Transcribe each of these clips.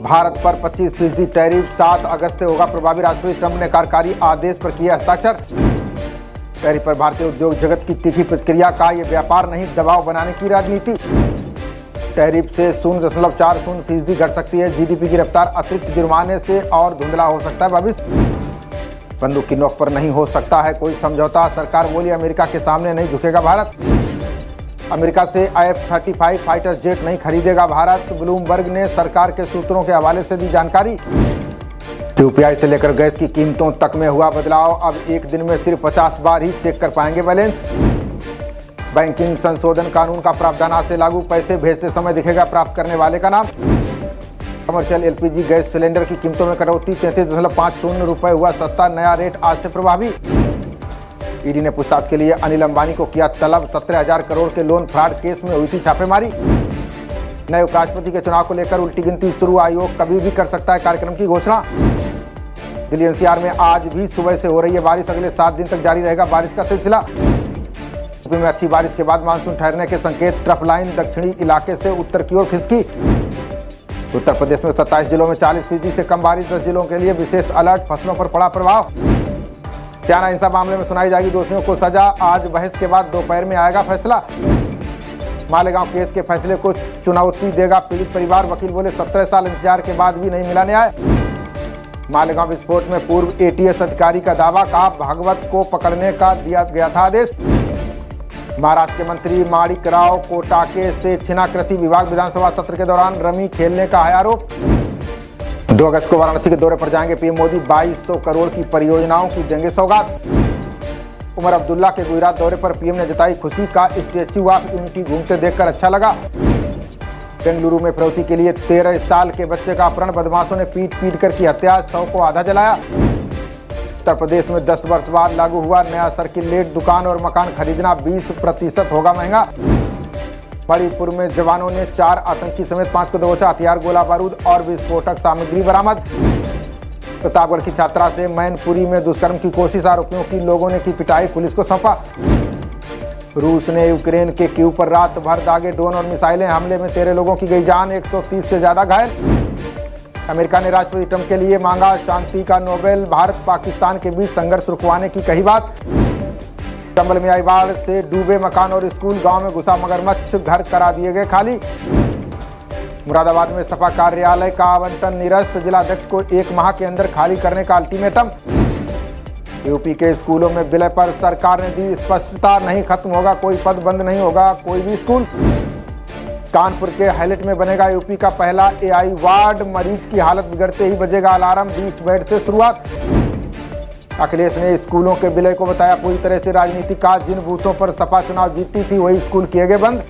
भारत पर 25% टैरिफ 7 अगस्त से होगा प्रभावी। राष्ट्रपति ट्रंप ने कार्यकारी आदेश पर किया हस्ताक्षर। टैरिफ पर भारतीय उद्योग जगत की तीखी प्रतिक्रिया। का ये व्यापार नहीं, दबाव बनाने की राजनीति। टैरिफ से 0.40% घट सकती है जीडीपी की रफ्तार। अतिरिक्त जुर्माने से और धुंधला हो सकता है भविष्य। बंदूक की नोक पर नहीं हो सकता है कोई समझौता। सरकार बोली अमेरिका के सामने नहीं झुकेगा भारत। अमेरिका से F-35 फाइटर जेट नहीं खरीदेगा भारत। ब्लूमबर्ग ने सरकार के सूत्रों के हवाले से दी जानकारी। यूपीआई से लेकर गैस की कीमतों तक में हुआ बदलाव। अब एक दिन में सिर्फ 50 बार ही चेक कर पाएंगे बैलेंस। बैंकिंग संशोधन कानून का प्रावधान आज से लागू। पैसे भेजते समय दिखेगा प्राप्त करने वाले का नाम। कमर्शियल एलपीजी गैस सिलेंडर की कीमतों में कटौती। 33.50 रुपये हुआ सस्ता। नया रेट आज से प्रभावी। ईडी ने पूछताछ के लिए अनिल अंबानी को किया तलब। 17,000 करोड़ के लोन फ्रॉड केस में हुई थी छापेमारी। नए उपराष्ट्रपति के चुनाव को लेकर उल्टी गिनती शुरू। आयोग कभी भी कर सकता है कार्यक्रम की घोषणा। दिल्ली एनसीआर में आज भी सुबह से हो रही है बारिश। अगले 7 दिन तक जारी रहेगा बारिश का सिलसिला। यूपी में अच्छी बारिश के बाद मानसून ठहरने के संकेत। ट्रफ लाइन दक्षिणी इलाके से उत्तर की ओर खिसकी। उत्तर प्रदेश में 27 जिलों में 40% से कम बारिश। 10 जिलों के लिए विशेष अलर्ट। फसलों पर पड़ा प्रभाव। स्याना हिंसा मामले में सुनाई जाएगी दोषियों को सजा। आज बहस के बाद दोपहर में आएगा फैसला। मालेगांव केस के फैसले को चुनौती देगा पीड़ित परिवार। वकील बोले 17 साल इंतजार के बाद भी नहीं मिला न्याय। मालेगांव विस्फोट में पूर्व एटीएस अधिकारी का दावा। कहा भागवत को पकड़ने का दिया गया था आदेश। महाराष्ट्र के मंत्री माणिक राव कोटाके से छिना कृषि विभाग। विधानसभा सत्र के दौरान रमी खेलने का है आरोप। 2 अगस्त को वाराणसी के दौरे पर जाएंगे पीएम मोदी। 2200 करोड़ की परियोजनाओं की देंगे सौगात। उमर अब्दुल्ला के गुजरात दौरे पर पीएम ने जताई खुशी। का स्टैच्यू ऑफ यूनिटी घूमते देखकर अच्छा लगा। बेंगलुरु में फिरौती के लिए 13 साल के बच्चे का अपहरण। बदमाशों ने पीट कर की हत्या। 100 को आधा जलाया। उत्तर प्रदेश में 10 वर्ष बाद लागू हुआ नया सर्किल रेट। दुकान और मकान खरीदना 20% होगा महंगा। मणिपुर में जवानों ने 4 आतंकी समेत 5 को दबोचा। हथियार, गोला बारूद और विस्फोटक सामग्री बरामद। प्रतापगढ़ की छात्रा से मैनपुरी में दुष्कर्म की कोशिश। आरोपियों की लोगों ने की पिटाई। पुलिस को सौंपा। रूस ने यूक्रेन के कीव पर रात भर दागे ड्रोन और मिसाइलें। हमले में 13 लोगों की गई जान। 130 से ज्यादा घायल। अमेरिका ने राष्ट्रपति ट्रंप के लिए मांगा शांति का नोबेल। भारत पाकिस्तान के बीच संघर्ष रुकवाने की कही बात। चंबल में आई बाढ़ से डूबे मकान और स्कूल। गांव में घुसा मगरमच्छ। घर करा दिए गए खाली। मुरादाबाद में सपा कार्यालय का आवंटन निरस्त। जिलाध्यक्ष को 1 माह के अंदर खाली करने का अल्टीमेटम। यूपी के स्कूलों में विलय पर सरकार ने दी स्पष्टता। नहीं खत्म होगा कोई पद, बंद नहीं होगा कोई भी स्कूल। कानपुर के हाईलेट में बनेगा यूपी का पहला एआई वार्ड। मरीज की हालत बिगड़ते ही बजेगा अलार्म। 20 बेड से शुरुआत। अखिलेश ने स्कूलों के विलय को बताया पूरी तरह से राजनीति का। जिन बूथों पर सपा चुनाव जीती थी वही स्कूल किए गए बंद।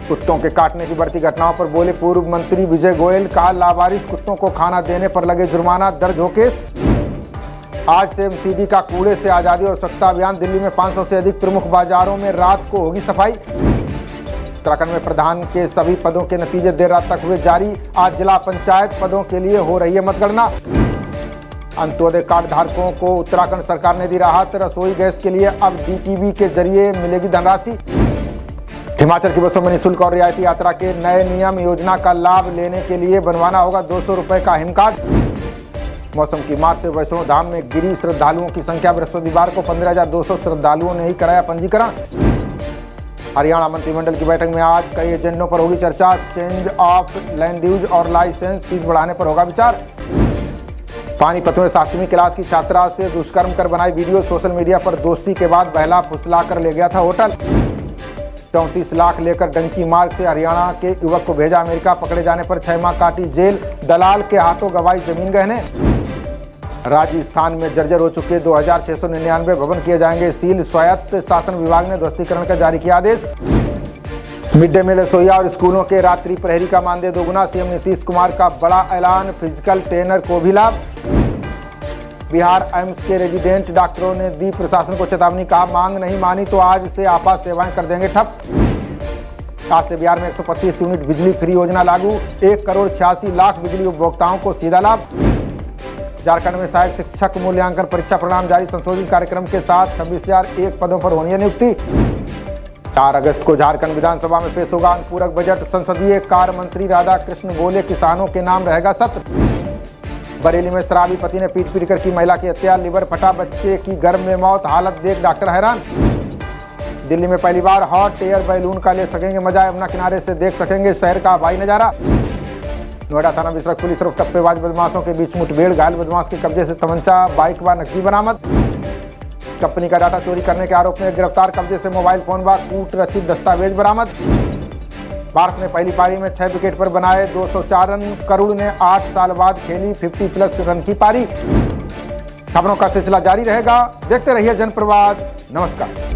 कुत्तों के काटने की बढ़ती घटनाओं पर बोले पूर्व मंत्री विजय गोयल। कहा लावारिस कुत्तों को खाना देने पर लगे जुर्माना। दर्ज हो केस। आज से एमसीडी का कूड़े से आजादी और स्वच्छता अभियान। दिल्ली में 500 से अधिक प्रमुख बाजारों में रात को होगी सफाई। उत्तराखंड में प्रधान के सभी पदों के नतीजे देर रात तक हुए जारी। आज जिला पंचायत पदों के लिए हो रही है मतगणना। अंत्योदय कार्ड धारकों को उत्तराखंड सरकार ने दी राहत। रसोई गैस के लिए अब डीटीवी के जरिए मिलेगी धनराशि। हिमाचल की बसों में निःशुल्क और रियायती यात्रा के नए नियम। योजना का लाभ लेने के लिए बनवाना होगा 200 रुपये का हिम कार्ड। मौसम की मार से वैष्णो धाम में गिरी श्रद्धालुओं की संख्या। बृहस्पतिवार को 15,200 श्रद्धालुओं ने ही कराया पंजीकरण। हरियाणा मंत्रिमंडल की बैठक में आज कई एजेंडों पर होगी चर्चा। चेंज ऑफ लैंड यूज और लाइसेंस फीस बढ़ाने पर होगा विचार। पानीपत में 7वीं क्लास की छात्रा से दुष्कर्म कर बनाई वीडियो। सोशल मीडिया पर दोस्ती के बाद बहला फुसला कर ले गया था होटल। 34 लाख लेकर डंकी मार्ग से हरियाणा के युवक को भेजा अमेरिका। पकड़े जाने पर 6 माह काटी जेल। दलाल के हाथों गवाई जमीन गहने। राजस्थान में जर्जर हो चुके 2699 भवन किए जाएंगे सील। स्वायत्त शासन विभाग ने ध्वस्तीकरण का जारी किया आदेश। मिड डे मील रसोइया और स्कूलों के रात्रि प्रहरी का मानदेय दोगुना। सीएम नीतीश कुमार का बड़ा ऐलान। फिजिकल ट्रेनर को भी लाभ। बिहार एम्स के रेजिडेंट डॉक्टरों ने दी प्रशासन को चेतावनी। कहा मांग नहीं मानी तो आज से आपात सेवाएं कर देंगे ठप। आज से बिहार में 125 यूनिट बिजली फ्री योजना लागू। 1,86,00,000 बिजली उपभोक्ताओं को सीधा लाभ। झारखंड में सहायक शिक्षक मूल्यांकन परीक्षा परिणाम जारी। संशोधित कार्यक्रम के साथ 26,001 पदों पर होनी है नियुक्ति। 4 अगस्त को झारखंड विधानसभा में पेश होगा अनुपूरक बजट। संसदीय कार्य मंत्री राधाकृष्ण बोले किसानों के नाम रहेगा सत्र। बरेली में शराबी पति ने पीट कर की महिला की हत्या, लिवर फटा, बच्चे की गर्भ में मौत, हालत देख डॉक्टर हैरान। दिल्ली में पहली बार हॉट एयर बैलून का ले सकेंगे मजा, यमुना किनारे से देख सकेंगे शहर का हवाई नजारा। नोएडा थाना बिसरख पुलिस और टप्पेबाज बदमाशों के बीच मुठभेड़, घायल बदमाश के कब्जे से तमंचा, बाइक व नकदी बरामद। कंपनी का डाटा चोरी करने के आरोप में गिरफ्तार, कब्जे से मोबाइल फोन व कूट रचित दस्तावेज बरामद। भारत ने पहली पारी में 6 विकेट पर बनाए 204 रन, करुण ने 8 साल बाद खेली 50+ रन की पारी। खबरों का सिलसिला जारी रहेगा, देखते रहिए जनप्रवाद। नमस्कार।